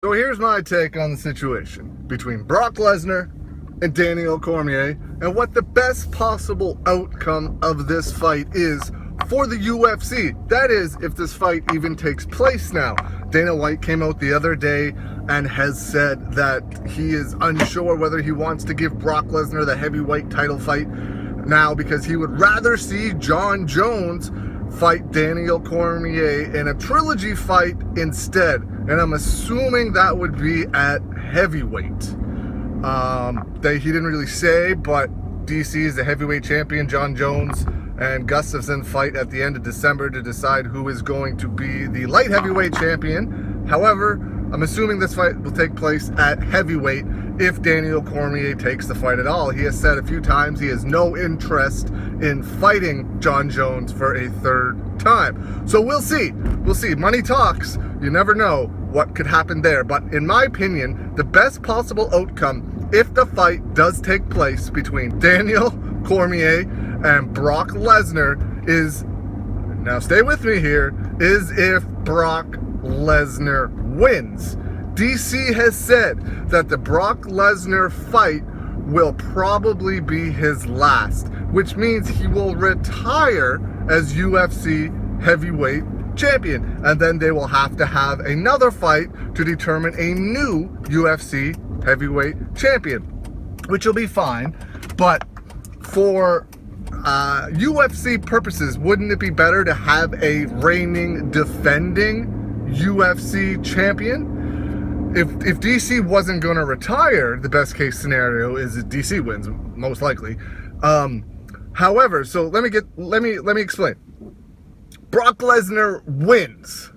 So here's my take on the situation between Brock Lesnar and Daniel Cormier and what the best possible outcome of this fight is for the UFC. That is, if this fight even takes place now. Dana White came out the other day and has said that he is unsure whether he wants to give Brock Lesnar the heavyweight title fight now because he would rather see Jon Jones fight Daniel Cormier in a trilogy fight instead. And I'm assuming that would be at heavyweight. He didn't really say, but DC is the heavyweight champion. Jon Jones and Gustafsson fight at the end of December to decide who is going to be the light heavyweight champion. However, I'm assuming this fight will take place at heavyweight if Daniel Cormier takes the fight at all. He has said a few times he has no interest in fighting Jon Jones for a third time. So we'll see. We'll see. Money talks. You never know what could happen there. But in my opinion, the best possible outcome, if the fight does take place between Daniel Cormier and Brock Lesnar, is, now stay with me here, is if Brock Lesnar wins. DC has said that the Brock Lesnar fight will probably be his last, which means he will retire as UFC heavyweight champion, and then they will have to have another fight to determine a new UFC heavyweight champion, which will be fine. But for UFC purposes, wouldn't it be better to have a reigning, defending UFC champion? If DC wasn't going to retire, the best case scenario is that DC wins, most likely. However, so let me explain. Brock Lesnar wins.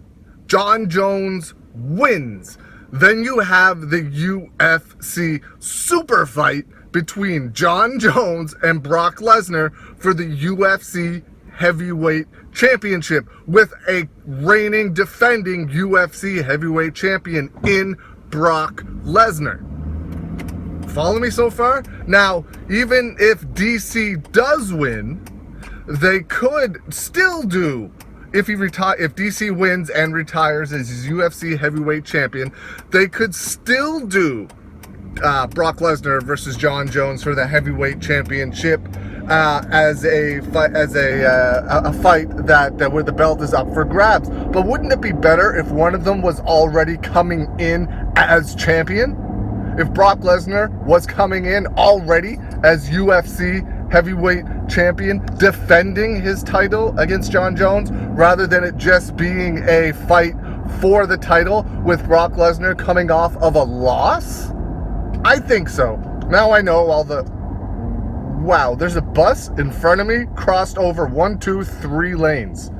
Jon Jones wins. Then you have the UFC super fight between Jon Jones and Brock Lesnar for the UFC heavyweight championship with a reigning, defending UFC heavyweight champion in Brock Lesnar. Follow me so far? Now, even if DC does win, they could still do, if DC wins and retires as UFC heavyweight champion, they could still do Brock Lesnar versus Jon Jones for the heavyweight championship as a fight that where the belt is up for grabs. But wouldn't it be better if one of them was already coming in as champion? If Brock Lesnar was coming in already as UFC heavyweight champion, defending his title against Jon Jones, rather than it just being a fight for the title with Brock Lesnar coming off of a loss? I think so. Now I know all the... Wow, there's a bus in front of me crossed over 1, 2, 3 lanes.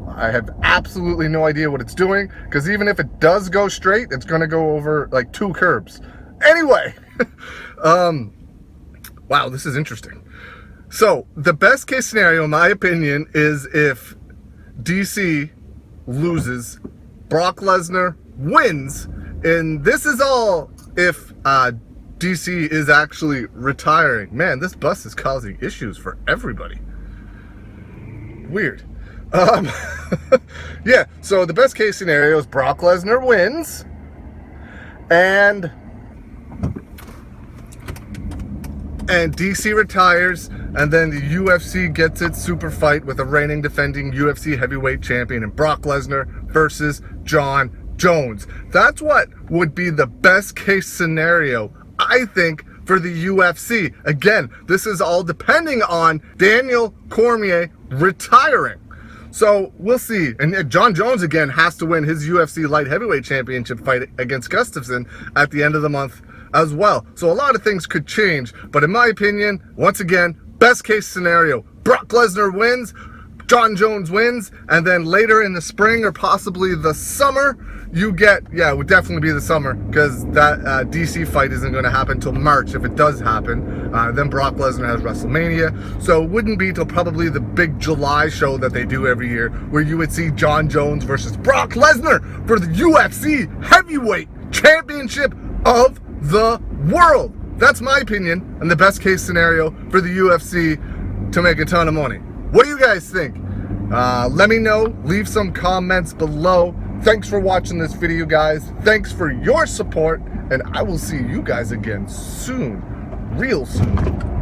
I have absolutely no idea what it's doing, because even if it does go straight, it's going to go over like 2 curbs. Anyway, wow, this is interesting. So, the best case scenario, in my opinion, is if DC loses, Brock Lesnar wins, and this is all if DC is actually retiring. Man, this bus is causing issues for everybody. Weird. Yeah, so the best case scenario is Brock Lesnar wins, and DC retires, and then the UFC gets its super fight with a reigning, defending UFC heavyweight champion in Brock Lesnar versus Jon Jones. That's what would be the best case scenario, I think, for the UFC. Again, this is all depending on Daniel Cormier retiring. So we'll see. And Jon Jones, again, has to win his UFC light heavyweight championship fight against Gustafsson at the end of the month as well. So a lot of things could change. But in my opinion, once again, best case scenario, Brock Lesnar wins, Jon Jones wins, and then later in the spring or possibly the summer, you get, yeah, it would definitely be the summer, because that DC fight isn't going to happen until March. If it does happen, then Brock Lesnar has WrestleMania. So it wouldn't be till probably the big July show that they do every year, where you would see Jon Jones versus Brock Lesnar for the UFC heavyweight championship of the world. That's my opinion, and the best case scenario for the UFC to make a ton of money. What do you guys think? Let me know. Leave some comments below. Thanks for watching this video, guys. Thanks for your support, and I will see you guys again soon, real soon.